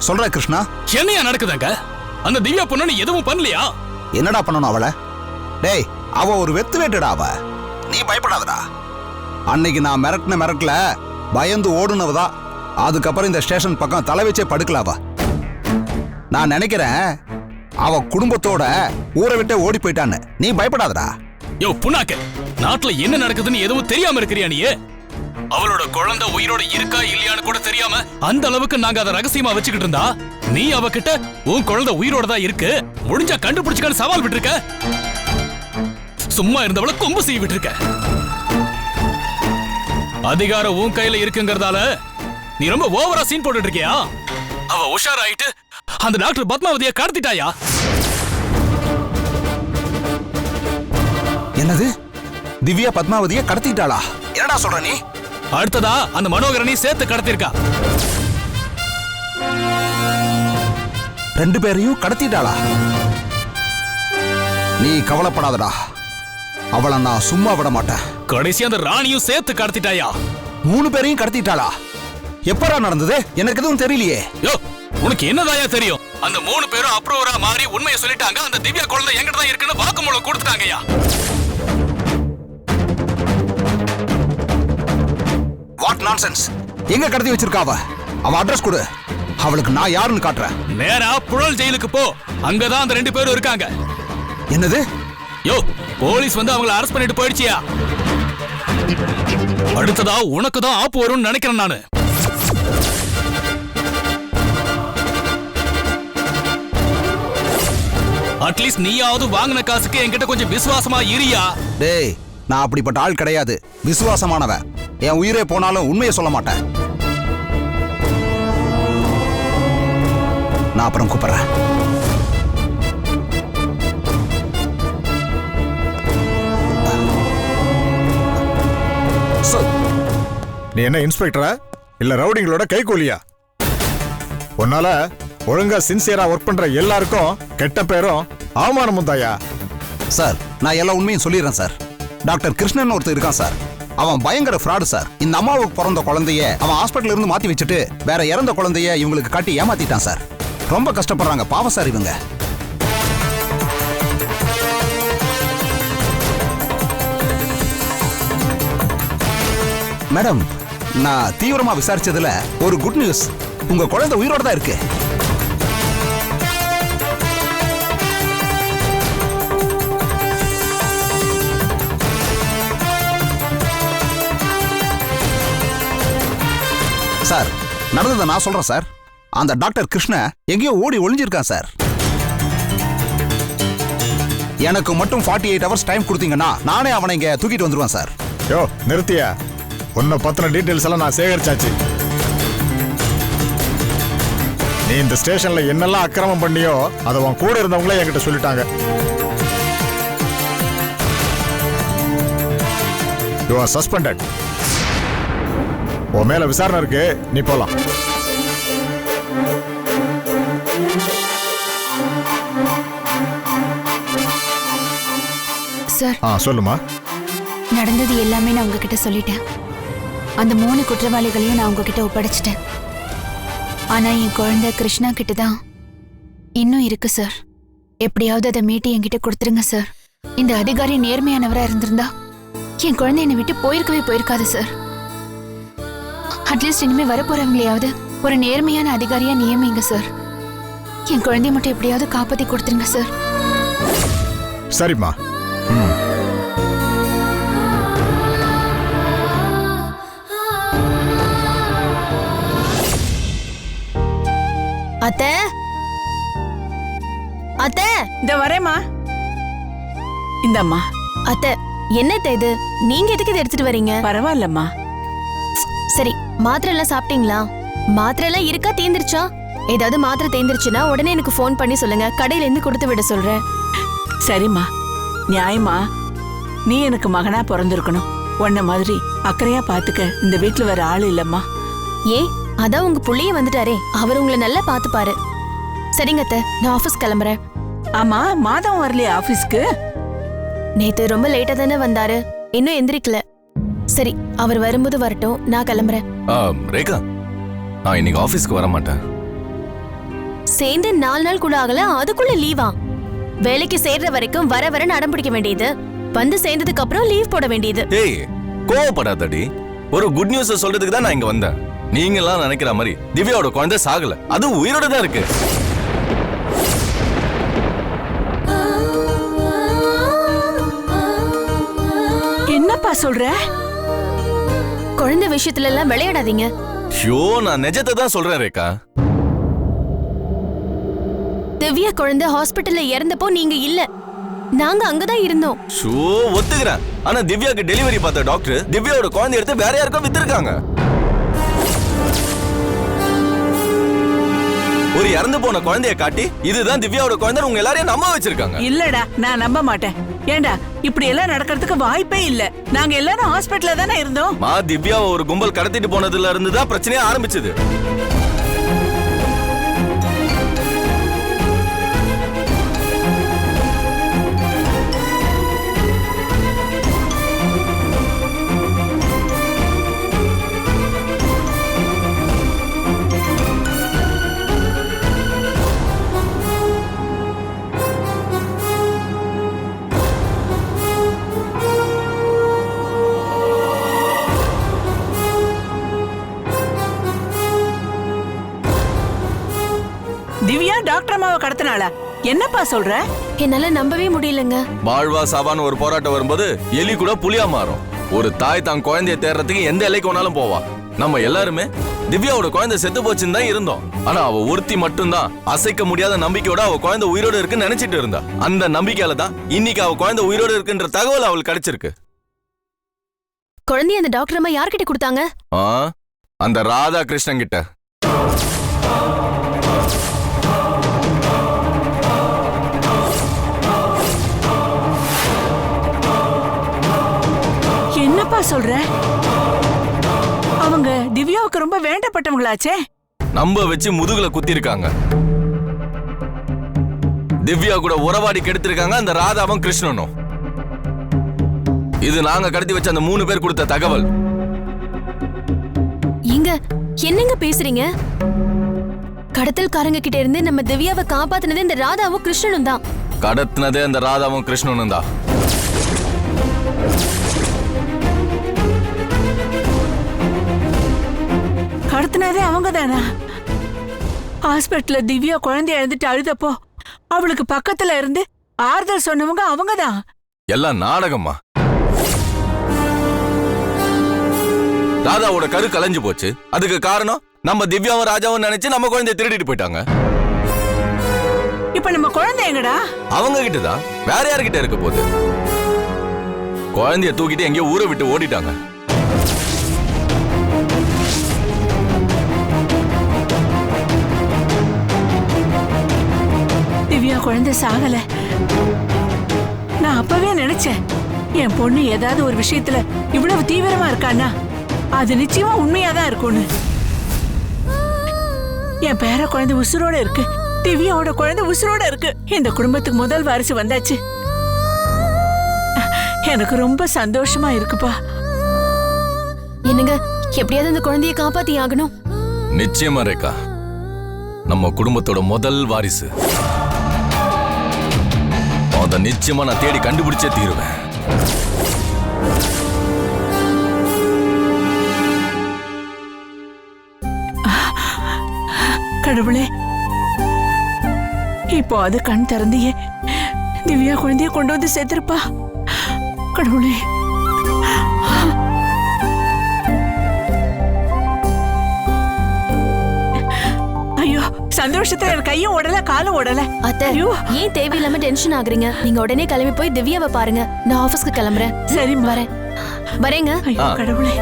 சொல்ற கிருஷ்ணா. என்னையா நடக்குதாங்க? அந்த திவ்யா பொண்ணு நீ எதுவும் பண்ணலையா? என்னடா பண்ணணும் அவளை? டேய், அவ ஒரு வெத்து வேட்டுடா. அவ நீ பயப்படாதடா. அன்னைக்கு நான் மிரட்டல பயந்து ஓடுனவதா. அதுக்கப்புறம் இந்த ஸ்டேஷன் பக்கம் தலை வச்சே படுக்கல. அவ நான் நினைக்கிறேன் அவ குடும்பத்தோட ஊரை விட்டே ஓடி போயிட்டான்னு. நீ பயப்படாதடா. யோ புண்ணாக்க, நாட்டுல என்ன நடக்குதுன்னு எதுவும் தெரியாம இருக்கிறியா நீ? அவளோட குழந்தை உயிரோட இருக்கா இல்லையான்னு கூட தெரியாம அந்த அளவுக்கு நாங்க அதை ரகசியமா வச்சுக்கிட்டு இருந்தா, நீ அவகிட்ட உன் குழந்தை உயிரோட தான் இருக்கு, முடிஞ்சா கண்டுபிடிச்சுக்கான்னு சவால் விட்டுருக்க. சும்மா இருந்தவள கொம்பு செய்ய விட்டுருக்க. அதிகாரம் உன் கையில இருக்குங்கிறதால நீ ரொம்ப ஓவரா சீன் போட்டுட்டு இருக்கியா? அவ உஷாராயிட்டு அந்த டாக்டர் பத்மாவதியை கடத்திட்டாயா? என்னது? திவ்யா பத்மாவதியை கடத்திட்டாளா? என்னடா சொல்ற நீ? அடுத்ததா அந்த மனோகரனை சேர்த்து கடத்திருக்கா. 2 பேரையும் கடத்திட்டாளா? நீ கவலைப்படாதடா, அவளை நான் சும்மா விட மாட்டேன். கடைசி அந்த ராணியும் சேர்த்து கடத்திட்டாயா? 3 பேரையும் கடத்திட்டாளா? எப்படா நடந்தது? எனக்கு எதுவும் தெரியலையே. யோ, உனக்கு என்னதாயா தெரியும்? அந்த 3 பேரும் அப்ரூவரா மாறி உண்மையை சொல்லிட்டாங்க. அந்த திவ்யா குழந்தை எங்கிட்ட தான் இருக்குன்னு வாக்குமூலம் கொடுத்துட்டாங்கயா. What nonsense? எங்க கடத்தி வச்சிருக்காவ? அவ அட்ரஸ் கொடு, அவளுக்கு நான் யாருன்னு காட்டுறேன். நேரா புழல் ஜெயிலுக்கு போ, அங்கதான் அந்த 2 பேரும் இருக்காங்க. என்னது? யோ, போலீஸ் வந்து அவங்கள அரெஸ்ட் பண்ணிட்டு போயிடுச்சியா? அடுத்ததா உனக்கு தான் ஆப்பு வரும்னு நினைக்கிறேன் நானு. அட்லீஸ்ட் நீயாவது வாங்கின காசுக்கு என்கிட்ட கொஞ்சம் விசுவாசமா இரியா. டேய், நான் அப்படிப்பட்ட ஆள் கிடையாது. விசுவாசமானவன். என் உயிரே போனாலும் உண்மையை சொல்ல மாட்டேன். நான் அப்புறம் கூப்பிடுறேன். நீ என்ன இன்ஸ்பெக்டரா இல்ல ரவுடிங்களோட கைகூலியா? உன்னால ஒழுங்கா சின்சியரா ஒர்க் பண்ற எல்லாருக்கும் கெட்ட பேரும் அவமானமும் தாயா. சார், நான் எல்லா உண்மையும் சொல்லிடுறேன் சார். டாக்டர் கிருஷ்ணன் ஒருத்தர் இருக்கான் சார். அவன் பயங்கர ஃப்ராடு சார். இந்த அம்மாவுக்கு பிறந்த குழந்தைய அவன் ஹாஸ்பிட்டல் இருந்து மாத்தி வச்சுட்டு வேற இறந்த குழந்தைய இவங்களுக்கு காட்டி ஏமாத்திட்டான் சார். ரொம்ப கஷ்டப்படுறாங்க பாவம் சார் இவங்க. மேடம், நான் தீவிரமா விசாரிச்சதுல ஒரு குட் நியூஸ். உங்க குழந்தை உயிரோட தான் இருக்கு. சார், நடந்ததை நான் சொல்றேன் சார். அந்த டாக்டர் கிருஷ்ண எங்கேயோ ஓடி ஒளிஞ்சிருக்கான் சார். எனக்கு மட்டும் 48 hours டைம் கொடுத்தீங்கன்னா நானே அவனை இங்க தூக்கிட்டு வந்துருவேன் சார். யோ நிறுத்தியா, உன்னை பத்தின டீடைல்ஸ் எல்லாம் நான் சேகரிச்சாச்சு. நீ இந்த ஸ்டேஷன்ல என்னெல்லாம் அக்கிரமம் பண்ணியோ அதை உன் கூட இருந்தவங்களே என்கிட்ட சொல்லிட்டாங்க. You are suspended. உன் மேல விசாரணை இருக்கு, நீ போலாம். சார், சொல்லுமா. நடந்தது எல்லாமே நான் உங்ககிட்ட சொல்லிட்டேன். அந்த 3 குற்றவாளிகளையும் நான் உங்ககிட்ட ஒப்படைச்சிட்டேன். ஆனா என் குழந்தை கிருஷ்ணா கிட்ட தான் இன்னும் இருக்கு சார். எப்படியாவது அதை மீட்டி என்கிட்ட கொடுத்துருங்க சார். இந்த அதிகாரி நேர்மையானவரா இருந்திருந்தா என் குழந்தை என்னை விட்டு போயிருக்காது சார். அட்லீஸ்ட் இனிமே வரப்போறவங்களையாவது ஒரு நேர்மையான அதிகாரியா நியமிங்க சார். என் குழந்தைய மட்டும் எப்படியாவது காப்பாத்தி கொடுத்துருங்க சார். சரிம்மா. அத்தை, அத்தை, இந்த வரேம்மா. இந்தம்மா. அத்தை, என்னத்த இது? நீங்க எதுக்கு இதை எடுத்துட்டு வரீங்க? பரவாயில்லம்மா. சரி, மாத்திரை எல்லாம் சாப்பிட்டீங்களா? மாத்திரை எல்லாம் இருக்கா, தீந்துருச்சா? ஏதாவது மாத்திரை தேர்ந்துருச்சுன்னா உடனே எனக்கு ஃபோன் பண்ணி சொல்லுங்க, கடையில இருந்து கொடுத்து விட சொல்றேன். சரிம்மா. நியாயமா, நீ எனக்கு மகனா பிறந்திருக்கணும். உன்ன மாதிரி அக்கறையா பாத்துக்க இந்த வீட்டுல வேற ஆள் இல்லம்மா. ஏன், அதான் உங்க புள்ளைய வந்துட்டாரே, அவர் உங்களை நல்லா பாத்துப்பாரு. சரிங்க அத்தை, நான் ஆபீஸ் கிளம்புறேன். ஆமா, மாதம் வரலையா ஆபீஸ்க்கு? நேத்து ரொம்ப லேட்டா தானே வந்தாரு, இன்னும் எந்திரிக்கல. சரி, அவர் வரும்போது வரட்டும், நான் கிளம்புறேன். ரேகா, நான் இன்னைக்கு ஆபீஸ்க்கு வர மாட்டேன். சேர்ந்து 4 நாள் கூட ஆகல, அதுக்குள்ள லீவா? வேலைக்கு சேர்ற வரைக்கும் வர வரன்னு அடம் பிடிக்க வேண்டியது, வந்து சேர்ந்ததுக்கு அப்புறம் லீவ் போட வேண்டியது. ஏய், கோவப்படாதடி. ஒரு குட் நியூஸ் சொல்றதுக்கு தான் நான் இங்க வந்தேன். நீங்க எல்லாம் நினைக்கிற மாதிரி திவ்யாவோட குழந்தை சாகல, அது உயிரோட தான் இருக்கு. என்னப்பா சொல்ற? குழந்தை விஷயத்துல எல்லாம் விளையாடாதீங்க. ஷோ, நான் நிஜத்தை தான் சொல்றேன் ரேகா. திவ்யா குழந்தை ஹாஸ்பிட்டல்ல இறந்தப்போ நீங்க இல்ல, நாங்க அங்கதான் இருந்தோம். ஷோ, ஒத்துக்கிறேன். ஆனா திவ்யாக்கு டெலிவரி பார்த்த டாக்டர் திவ்யாவோட குழந்தை எடுத்து வேற யாருக்கும் வித்திருக்காங்க. ஒரு இறந்து போன குழந்தைய காட்டி இதுதான் திவ்யாவோட குழந்தை உங்க எல்லாரையும் நம்ப வச்சிருக்காங்க. இல்லடா, நான் நம்ப மாட்டேன். ஏண்டா, இப்படி எல்லாம் நடக்கிறதுக்கு வாய்ப்பே இல்ல. நாங்க எல்லாரும் ஹாஸ்பிட்டல்ல தானே இருந்தோம். திவ்யாவை ஒரு கும்பல் கடத்திட்டு போனதுல இருந்து தான் பிரச்சனையே ஆரம்பிச்சது. திவ்யா டாக்டர் அம்மாவை கடத்தினாளா? என்னப்பா சொல்ற? என்னால நம்பவே முடியலங்க. வாழ்வா சாவான்னு ஒரு போராட்டம் வரும்போது எலி கூட புலியா மாறும். ஒரு தாய் தான் குழந்தைய தேடுறதுக்கு எந்த எல்லைக்கு வேணாலும் போவா. நம்ம எல்லாருமே திவ்யாவோட குழந்தை செத்து போச்சுன்னு தான் இருந்தோம். ஆனா அவ ஒருத்தி மட்டும்தான் அசைக்க முடியாத நம்பிக்கையோட அவ குழந்தை உயிரோட இருக்குன்னு நினைச்சிட்டு இருந்தா. அந்த நம்பிக்கையால தான் இன்னைக்கு அவ குழந்தை உயிரோட இருக்குன்ற தகவல் அவளுக்கு கிடைச்சிருக்கு. குழந்தைய அந்த டாக்டர் அம்மா யார்கிட்ட கொடுத்தாங்க? அந்த ராதா கிருஷ்ணன் கிட்ட. என்னப்பா சொல்ற? அவங்க திவ்யாவுக்கு ரொம்ப வேண்டப்பட்டவங்களாச்சே. நம்ப வச்சு முதுகுல குத்தி இருக்காங்க. திவ்யா கூட உறவாடி கெடுத்திருக்காங்க அந்த ராதாவும் கிருஷ்ணனும். இது நாங்க கடத்தி வச்ச அந்த 3 பேர் கொடுத்த தகவல். இங்க என்னங்க பேசுறீங்க? கடத்தல்காரங்க கிட்ட இருந்து நம்ம திவ்யாவை காப்பாத்தினதே இந்த ராதாவும் கிருஷ்ணனும் தான். கடத்தினதே அந்த ராதாவும் கிருஷ்ணனும் தான். கடத்தினதே அவங்க தானா? ஹாஸ்பிட்டல்ல திவ்யா குழந்தைய எழுந்துட்டு அழுதப்போ அவளுக்கு பக்கத்துல இருந்து ஆறுதல் சொன்னவங்க அவங்கதான். எல்லாம் நாடகமா? ராதாவோட கரு கலைஞ்சு போச்சு. அதுக்கு காரணம் நம்ம திவ்யாவும் ராஜாவும் நினைச்சு நம்ம குழந்தைய திருடிட்டு போயிட்டாங்க. இப்ப நம்ம குழந்தை எங்கடா? அவங்க கிட்டதான். வேற யாருகிட்ட இருக்க போகுது? குழந்தைய தூக்கிட்டு எங்கேயோ ஊரை விட்டு ஓடிட்டாங்க. திவ்யா குழந்தை சாகல. நான் அப்பவே நினைச்சேன், என் பொண்ணு ஏதாவது ஒரு விஷயத்துல இவ்வளவு தீவிரமா இருக்கான்னா அது நிச்சயமா உண்மையாதான் இருக்கும்னு. என் பேர குழந்தை உசுரோட இருக்கு, திவ்யாவோட குழந்தை உசுரோட இருக்கு. இந்த குடும்பத்துக்கு முதல் வாரிசு வந்தாச்சு. எனக்கு ரொம்ப சந்தோஷமா இருக்குப்பா. என்னங்க, எப்படியாவது அந்த குழந்தையை காப்பாத்தி ஆகணும். நிச்சயமா ரேகா, நம்ம குடும்பத்தோட முதல் வாரிசு. அத நிச்சயமா நான் தேடி கண்டுபிடிச்சே தீருவேன். கடவுளே, இப்போ அது கண் திறந்தியே திவ்யா குழந்தைய கொண்டு வந்து சேர்த்திருப்பா. கடவுளே, ஐயோ சந்தோஷத்துல என் கையும் ஓடல காலும் ஓடல. அத்தை, ஏன் தேவையில்லாம டென்ஷன் ஆகுறீங்க? நீங்க உடனே கிளம்பி போய் திவ்யாவை பாருங்க. நான் ஆபீஸ்க்கு கிளம்புறேன். சரி வரேன். வரேங்க. ஐயோ கடவுளே.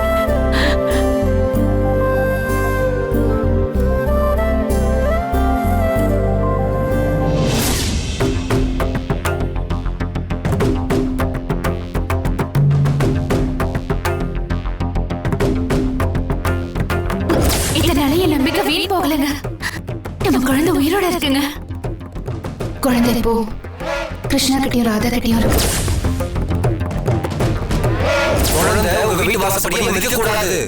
இதனால என் நம்பிக்கை வீண் போகலங்க. நம்ம குழந்தை உயிரோட இருக்குங்க. குழந்தை இப்போ கிருஷ்ணா கிட்டயும் ராதா கிட்டயும் இருக்கு. குழந்தை உங்க வீட்டு வாசப்படியே மிதிக்க கூடாது.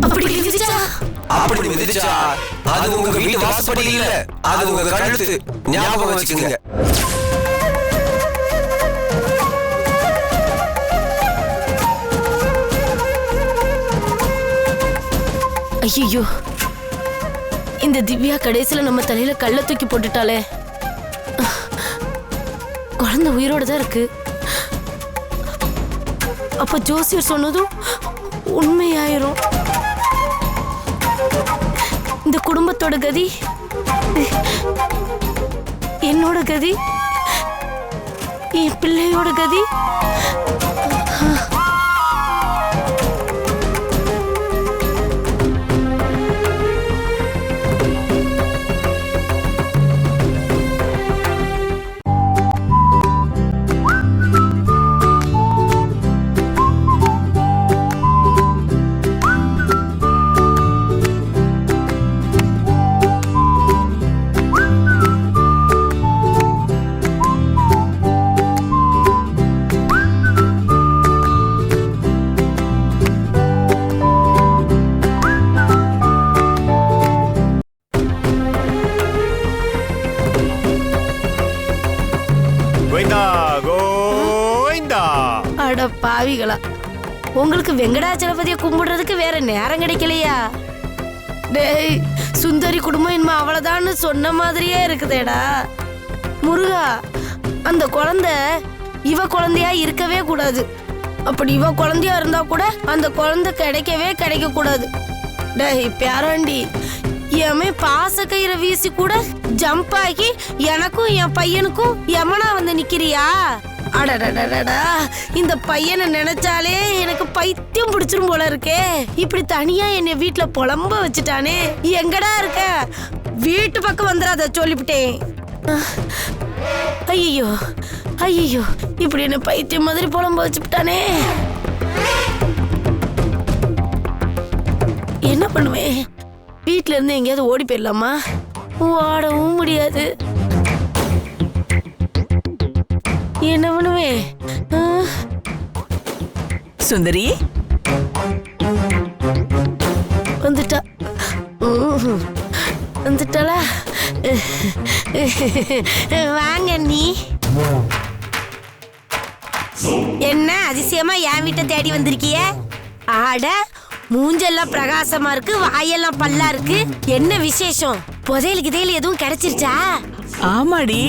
அப்படி மிதிச்சா அப்படி மிதிச்சா அது உங்க வீட்டு வாசப்படி இல்ல, அது உங்க கழுத்து. ஞாபகம் வச்சுக்கோங்க. ஐயோ, இந்த திவ்யா கடைசியில நம்ம தலையில கல்ல தூக்கி போட்டுட்டாளே. குழந்தை உயிரோட தான் இருக்கு. அப்ப ஜோசியர் சொன்னதும் உண்மையாயிரும். இந்த குடும்பத்தோட கதி, என்னோட கதி, என் பிள்ளையோட கதி. அட பாவிகளா, உங்களுக்கு வெங்கடாச்சலபதியை கும்பிடுறதுக்கு வேற நேரம் கிடைக்கலையா? டேய், சுந்தரி குடும்பம் இனிமே அவ்வளவுதான்னு சொன்ன மாதிரியே இருக்குதேடா. முருகா, அந்த குழந்தை இவ குழந்தையா இருக்கவே கூடாது. அப்படி இவ குழந்தையா இருந்தா கூட அந்த குழந்தை கிடைக்க கூடாது. டேய் பேராண்டி, எமே பாசக்கயிறை வீசி கூட ஜம்ப் ஆகி எனக்கும் என் பையனுக்கும் யமனா வந்து நிக்கிறியா? அடடடடா, இந்த பையனை நினைச்சாலே எனக்கு பைத்தியம் பிடிச்சிரும் போல இருக்கே. இப்படி தனியா என்னை வீட்டுல புலம்ப வச்சுட்டானே. எங்கடா இருக்க? வீட்டு பக்கம் வந்துடாத சொல்லிவிட்டேன். ஐயோ ஐயோ, இப்படி என்ன பைத்தியம் மாதிரி புலம்ப வச்சுட்டானே. என்ன பண்ணுவேன்? வீட்டுல இருந்து எங்கேயாவது ஓடி போயிடலாமா? ஓடவும் முடியாது. என்ன பண்ணுவேன்? சுந்தரி வந்துட்டாளா? வாங்க நீ. என்ன அதிசயமா என் வீட்டை தேடி வந்திருக்கிய? ஆட, மூஞ்செல்லாம் பிரகாசமா இருக்கு, வாயெல்லாம் பல்லா இருக்கு. என்ன விசேஷம்? புதையல் கிதையல் எதுவும் கிடைச்சிருச்சா? ஆமாடி,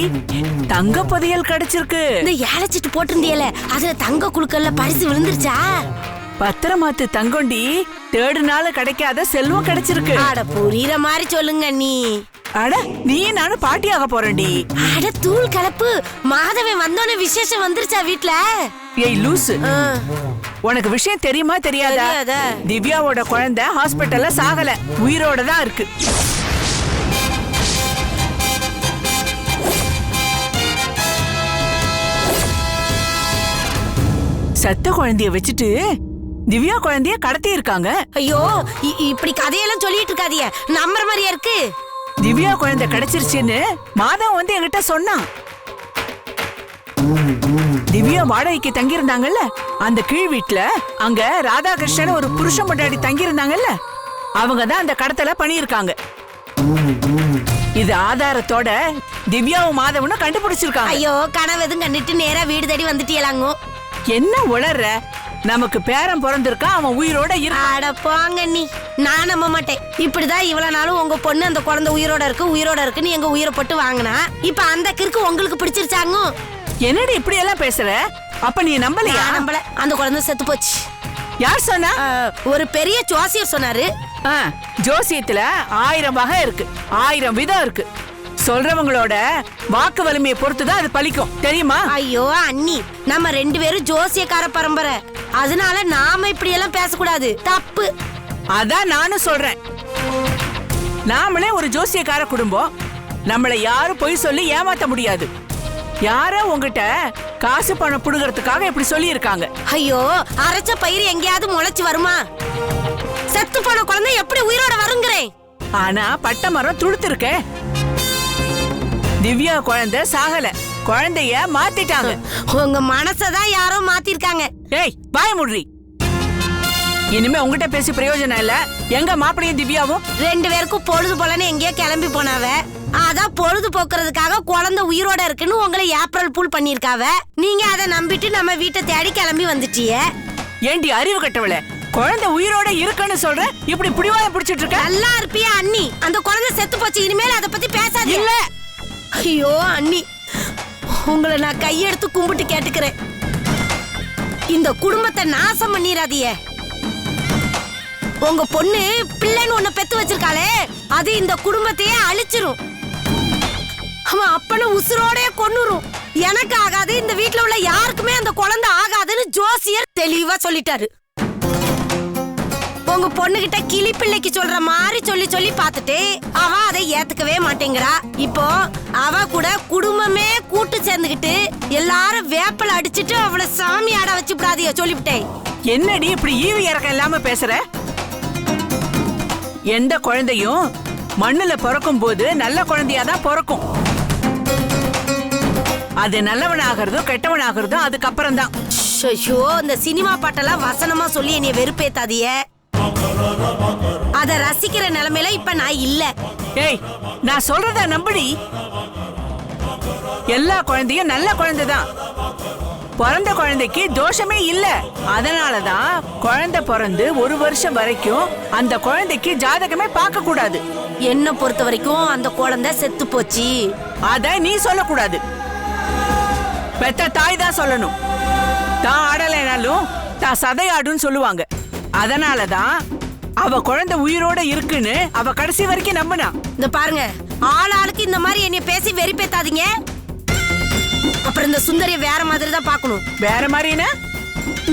தங்க புதையல் கிடைச்சிருக்கு. இந்த ஏலச்சிட்டு போட்டிருந்தியல, அதுல தங்க குழுக்கள்ல பரிசு விழுந்துருச்சா? பத்திரமாத்து தங்கொண்டி, தேடுனால கிடைக்காத செல்வம் கிடைச்சிருக்கு. ஆட, புரியுற மாதிரி சொல்லுங்க நீ. அட, நீ நானும் பாட்டியாக போறேன்டி. அட தூள் கலப்பு, மாதவன் வந்தோடனே விசேஷம் வந்துருச்சா வீட்ல? ஏய் லூசு, உனக்கு விஷயம் தெரியுமா தெரியாதா? திவ்யாவோட குழந்தை ஹாஸ்பிட்டல்ல சாகல, உயிரோட தான் இருக்கு. சத்த குழந்தைய வச்சுட்டு திவ்யா குழந்தைய கடத்தி இருக்காங்க. ஐயோ, இப்படி கதையெல்லாம் சொல்லிட்டு இருக்காதீங்க, நம்புற மாதிரியா இருக்கு. திவ்யா குழந்தை கிடைச்சிருச்சுன்னு மாதவன் வந்து என்கிட்ட சொன்னான். திவ்யா வாடகைக்கு தங்கி இருந்தாங்கல்ல, அந்த கீழ் வீட்டுல அங்க ராதாகிருஷ்ணன் ஒரு புருஷன் பொண்டாட்டி தங்கி இருந்தாங்கல்ல, அவங்க தான் அந்த கடத்தல பண்ணியிருக்காங்க. இது ஆதாரத்தோட திவ்யாவும் மாதவனும் கண்டுபிடிச்சிருக்காங்க. ஐயோ, கனவு எதுவும் கண்டுட்டு நேரா வீடு தேடி வந்துட்டியலாங்கோ. என்ன உளர்ற? நமக்கு பேரன் பிறந்திருக்கா, அவன் உயிரோட இருக்கான். அட போங்க நீ, நான் நம்ப மாட்டேன். இப்படிதான் இவ்வளவு நாளும் உங்க பொண்ணு அந்த குழந்தை உயிரோட இருக்குன்னு எங்க உயிரை போட்டு வாங்கினா, இப்ப அந்த கிறுக்கு உங்களுக்கு பிடிச்சிருச்சாங்க. என்னடி இப்படி எல்லாம் பேசுற? அப்ப நீ நம்பலையா? நம்பல. அந்த குழந்தை செத்து போச்சு. யார் சொன்னா? ஒரு பெரிய ஜோசியர் சொன்னாரு. ஜோசியத்துல 1000 வகை இருக்கு, 1000 விதம் இருக்கு. சொல்றவங்களோட வாக்கு வலிமையை பொறுத்துதான் அது பலிக்கும், தெரியுமா? ஐயோ அண்ணி, நம்ம 2 பேரும் ஜோசியக்கார பரம்பரை, அதனால நாம இப்படி எல்லாம் பேசக்கூடாது, தப்பு. அதான் நானும் சொல்றேன். நாமளே ஒரு ஜோசியக்கார குடும்பம், நம்மள யாரும் பொய் சொல்லி ஏமாத்த முடியாது. யாரோ உங்ககிட்ட காசு பணம் புடுங்கிறதுக்காக இப்படி சொல்லி இருக்காங்க. ஐயோ, அரைச்ச பயிர் எங்கேயாவது முளைச்சு வருமா? செத்து போன குழந்தை எப்படி உயிரோட வருங்கிறேன்? ஆனா பட்ட மரம் துளுத்திருக்க. திவ்யா குழந்தை சாகல, குழந்தைய மாத்திட்டாங்க. உங்க மனசதான் யாரோ மாத்திருக்காங்க. ஏய், வாய மூடுறி. இனிமே உங்ககிட்ட பேசி பிரயோஜனம் இல்ல. எங்க மாப்பிளையும் திவ்யாவும்? 2 பேருக்கும் பொழுது போலன்னு எங்கேயோ கிளம்பி போனாவ. அதான் பொழுது போக்குறதுக்காக குழந்தை உயிரோட இருக்குன்னு உங்களை ஏப்ரல் பூல் பண்ணிருக்காவ. நீங்க அதை நம்பிட்டு நம்ம வீட்டை தேடி கிளம்பி வந்துட்டீங்க. ஏண்டி அறிவு கட்டவளே, குழந்தை உயிரோட இருக்குன்னு சொல்ற, இப்படி பிடிவாத பிடிச்சிட்டு இருக்க? நல்லா இருப்பியா அண்ணி? அந்த குழந்தை செத்து போச்சு, இனிமேல் அதை பத்தி பேசாதீங்க. இல்ல. ஐயோ அண்ணி, உங்களை நான் கையெடுத்து கும்பிட்டு கேட்டுக்கிறேன், இந்த குடும்பத்தை நாசம் பண்ணிராதியே. உங்க பொண்ணு பிள்ளைன்னு ஒண்ணு பெத்து வச்சிருக்காளே, அது இந்த குடும்பத்தையே அழிச்சிரும். அவன் அப்பன உசுரோடே கொன்னுரும். எனக்கு ஆகாது, இந்த வீட்டுல உள்ள யாருக்குமே அந்த குழந்தை ஆகாதுன்னு ஜோசியர் தெளிவா சொல்லிட்டாரு. உங்க பொண்ணுகிட்ட கிளி பிள்ளைக்கு சொல்ற மாதிரி சொல்லி சொல்லி பார்த்துட்டு அவ அதை ஏத்துக்கவே மாட்டேங்கிறா. இப்போ அவ கூட குடும்பமே கூட்டு சேர்ந்துகிட்டு எல்லாரும் வேப்பல அடிச்சிட்டு அவளை சாமி ஆட வச்சு விடாதிய சொல்லிவிட்டேன். என்னடி இப்படி ஈவி இறக்கம் இல்லாம பேசுற? எந்த குழந்தையும் மண்ணுல பிறக்கும் போது நல்ல குழந்தையாதான் பிறக்கும். அது நல்லவனாகிறதும் கெட்டவனாகிறதும் அதுக்கப்புறம் தான். ஐயோ, இந்த சினிமா பாட்டெல்லாம் வசனமா சொல்லி என்னைய வெறுப்பேத்தாதிய. அத ரசிக்கிற நிலைமையில இப்ப நான் இல்ல. ஏய், நான் சொல்றத நம்புடி. எல்லா குழந்தையும் நல்ல குழந்தைதான். பிறந்த குழந்தைக்கு தோஷமே இல்ல. அதனாலதான் குழந்தை பிறந்து 1 வருஷம் வரைக்கும் அந்த குழந்தைக்கு ஜாதகமே பார்க்க கூடாது. என்ன பொறுத்த வரைக்கும் அந்த குழந்தை செத்து போச்சு. அத நீ சொல்லக்கூடாது, பெத்த தாய் தான் சொல்லணும். தான் ஆடலைனாலும் தான் சதையாடுன்னு சொல்லுவாங்க. அதனாலதான் அவ குழந்தை உயிரோட இருக்குன்னு அவ கடைசி வரைக்கும் நம்பினா. இந்த பாருங்க, ஆளுக்கு இந்த மாதிரி என்னைய பேசி வெறுப்பேத்தாதீங்க. அப்புறம் இந்த சுந்தரிய வேற மாதிரி தான் பாக்கணும். வேற மாதிரினா?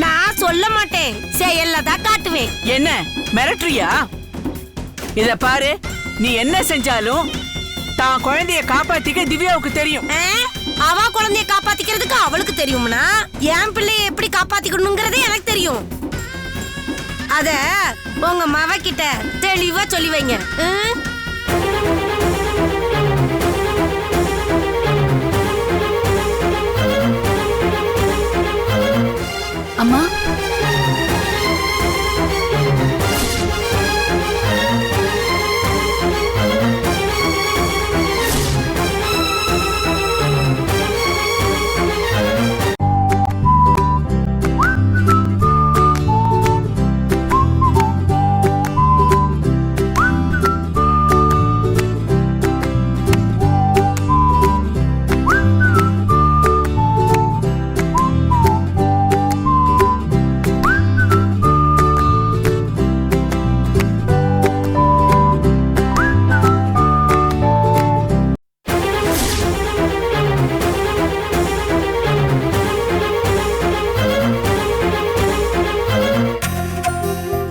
நான் சொல்ல மாட்டேன், செயல்ல தான் காட்டுவேன். என்ன மிரட்டுறியா? இத பாரு, நீ என்ன செஞ்சாலும் தான் குழந்தைய காப்பாத்திக்க திவ்யாவுக்கு தெரியும். அவ குழந்தைய காப்பாத்திக்கிறதுக்கு அவளுக்கு தெரியும்னா என் பிள்ளைய எப்படி காப்பாத்திக்கணுங்கிறதே எனக்கு தெரியும். அத உங்க மவ கிட்ட தெளிவா சொல்லி வைங்க. அம்மா,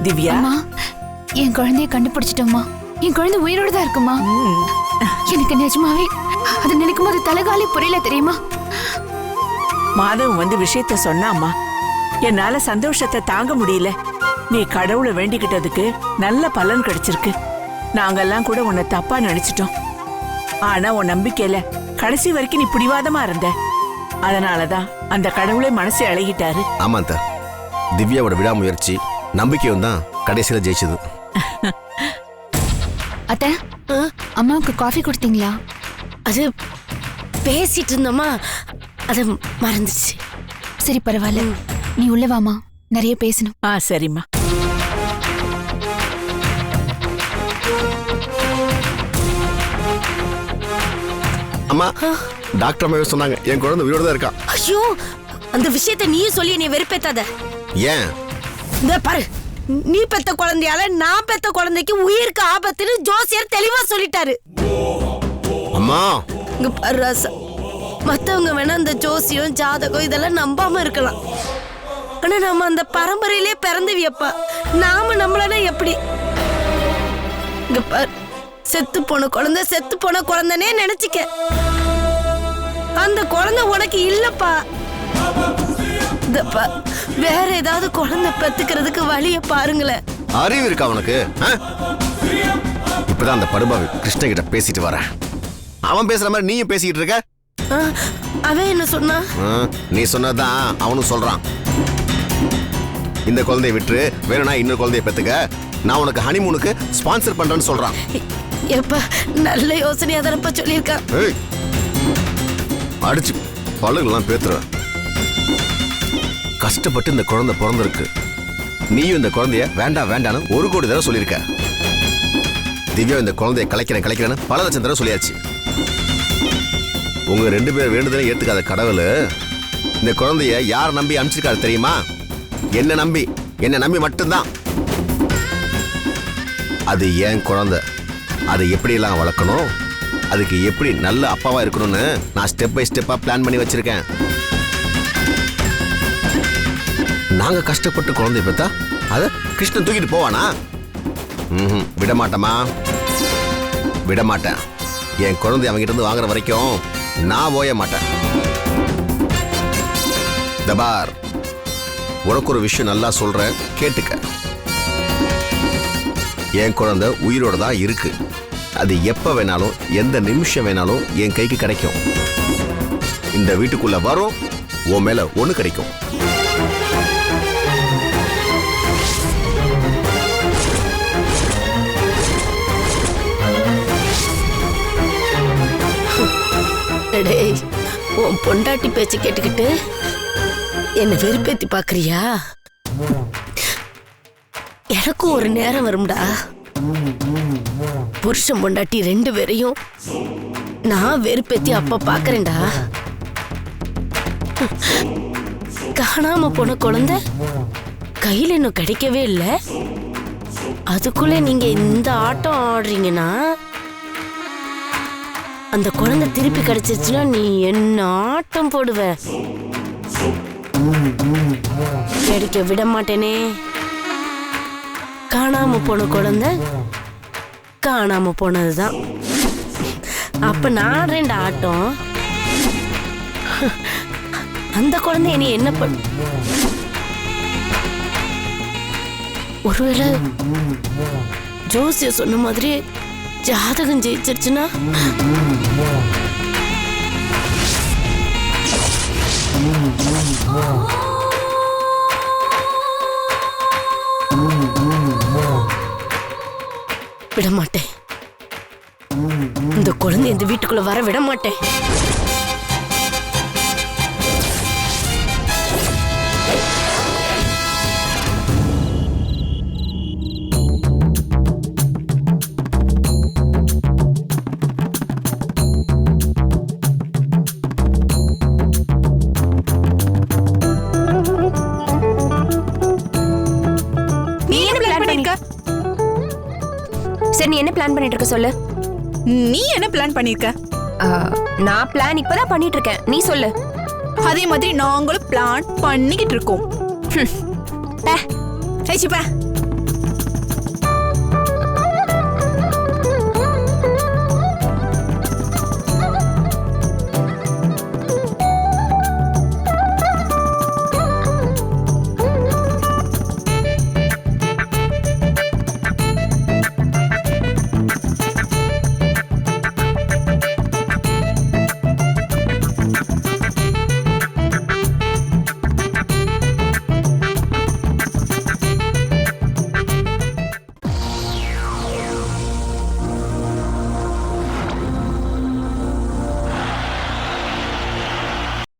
திவ்யா, அம்மா, என் குழந்தைய கண்டுபிடிச்சிட்டோம்மா. என் குழந்தை உயிரோட தான் இருக்குமா. எனக்கு நிஜமாவே அது நினைக்கும் போது தலைகாலி புரியல தெரியுமா. மாதவன் வந்து விஷயத்த சொன்னாம்மா. என்னால சந்தோஷத்தை தாங்க முடியல. நீ கடவுளை வேண்டிக்கிட்டதுக்கு நல்ல பலன் கிடைச்சிருக்கு. நாங்கெல்லாம் கூட உன்னை தப்பா நினைச்சிட்டோம். ஆனா உன் நம்பிக்கையில கடைசி வரைக்கும் நீ பிடிவாதமா இருந்த. அதனாலதான் அந்த கடவுளை மனசை அழகிட்டாரு. ஆமா சார், திவ்யாவோட விடாமுயற்சி நம்பிக்கையும் தான் கடைசியில ஜெயிச்சது. அத்தை, அம்மாவுக்கு காஃபி கொடுத்தீங்களா? அது பேசிட்டு இருந்தோமா, அது மறந்துச்சு. சரி, பரவாயில்ல. நீ உள்ள வாமா, நிறைய பேசணும். சரிம்மா. அம்மா, டாக்டர் அம்மாவே சொன்னாங்க என் குழந்தை உயிரோட தான் இருக்கான். ஐயோ, அந்த விஷயத்தை நீயும் சொல்லி என்னை வெறுப்பேத்தாத. ஏன்? இந்த பாரு, நீ பெத்த குழந்தையால நான் பெத்த குழந்தைக்கு உயிருக்கு ஆபத்துன்னு ஜோசியர் தெளிவா சொல்லிட்டாரு. அம்மா, இங்க பாரு ராசா, மத்தவங்க வேணா அந்த ஜோசியம் ஜாதகம் இதெல்லாம் நம்பாம இருக்கலாம். ஆனா நம்ம அந்த பரம்பரையிலே பிறந்தவியப்பா, நாம நம்மளனா எப்படி? இங்க பாரு, செத்து போன குழந்தைனே நினைச்சுக்க. அந்த குழந்தை உனக்கு இல்லப்பா. வேற ஏதாவது குழந்தை பெத்துக்கிறதுக்கு வழிய பாருங்களேன். அறிவு இருக்கா உனக்கு? இப்பதான் அந்த படுபாவி கிருஷ்ணன் கிட்ட பேசிட்டு வரேன். அவன் பேசுற மாதிரி நீயும் பேசிட்டு இருக்க. அவன் என்ன சொன்னா? நீ சொன்னதான் அவனும் சொல்றான். இந்த குழந்தைய விட்டு வேணும்னா இன்னொரு குழந்தைய பெத்துக்க, நான் உனக்கு ஹனிமூனுக்கு ஸ்பான்சர் பண்றேன்னு சொல்றான். எப்ப நல்ல யோசனையா தானப்பா சொல்லியிருக்கான். ஏய், அடிச்சு பல்லுகள்லாம் பேத்துற. கஷ்டப்பட்டு இந்த குழந்தை பிறந்திருக்கு. நீயும் இந்த குழந்தைய வேண்டாம் வேண்டான்னு 1 கோடி தடவை சொல்லியிருக்க. திவ்யா இந்த குழந்தைய கலைக்கிறேன்னு பல லட்சம் தடவை சொல்லியாச்சு. உங்க 2 பேர் வேண்டுதலை ஏத்துக்காத கடவுள் இந்த குழந்தைய யாரை நம்பி அனுப்பிச்சிருக்காரு தெரியுமா? என்ன நம்பி மட்டும்தான். அது ஏன் குழந்தை, அதை எப்படியெல்லாம் வளர்க்கணும், அதுக்கு எப்படி நல்ல அப்பாவா இருக்கணும்னு நான் ஸ்டெப் பை ஸ்டெப்பா பிளான் பண்ணி வச்சிருக்கேன். நாங்க கஷ்டப்பட்டு குழந்தைய பார்த்தா அத கிருஷ்ணன் தூக்கிட்டு போவானா? விட மாட்டேன். என் குழந்தை அவங்கிட்ட இருந்து வாங்குற வரைக்கும் நான் ஓய மாட்டேன். தபார், உனக்கு ஒரு விஷயம் நல்லா சொல்றேன், கேட்டுக்க. என் குழந்தை உயிரோட தான் இருக்கு. அது எப்ப வேணாலும் எந்த நிமிஷம் வேணாலும் என் கைக்கு கிடைக்கும். இந்த வீட்டுக்குள்ள வரும், உன் மேல ஒண்ணு கிடைக்கும். டேய், உன் பொண்டாட்டி பேச்சு கேட்டுக்கிட்டு என்ன வெறுப்பேத்தி பாக்குறியா? எனக்கும் ஒரு நேரம் வரும்டா. புருஷன் பொண்டாட்டி 2 பேரையும் நான் வெறுப்பேத்தி அப்ப பாக்குறேன்டா. காணாம போன குழந்தை கையில இன்னும் கிடைக்கவே இல்லை. அதுக்குள்ள நீங்க இந்த ஆட்டம் ஆடுறீங்கன்னா அந்த குழந்தை திருப்பி கிடைச்சிருச்சுன்னா நீ என்ன ஆட்டம் போடுவ? கிடைக்க விட மாட்டேனே. காணாம போன குழந்தை காணாம போனதுதான். அப்ப நான் 2 ஆட்டம். அந்த குழந்தை நீ என்ன பண்ண? ஒருவேளை ஜோசிய சொன்ன மாதிரி ஜாதகம் ஜெயிச்சிருச்சுன்னா விட மாட்டேன். இந்த குழந்தை இந்த வீட்டுக்குள்ள வர விட மாட்டேன். சரி, நீ என்ன பிளான் பண்ணிட்டு இருக்க சொல்லு. நீ என்ன பிளான் பண்ணிருக்க? நான் பிளான் இப்பதான் பண்ணிட்டு இருக்கேன், நீ சொல்லு. அதே மாதிரி நாங்களும் பிளான் பண்ணிக்கிட்டு இருக்கோம்.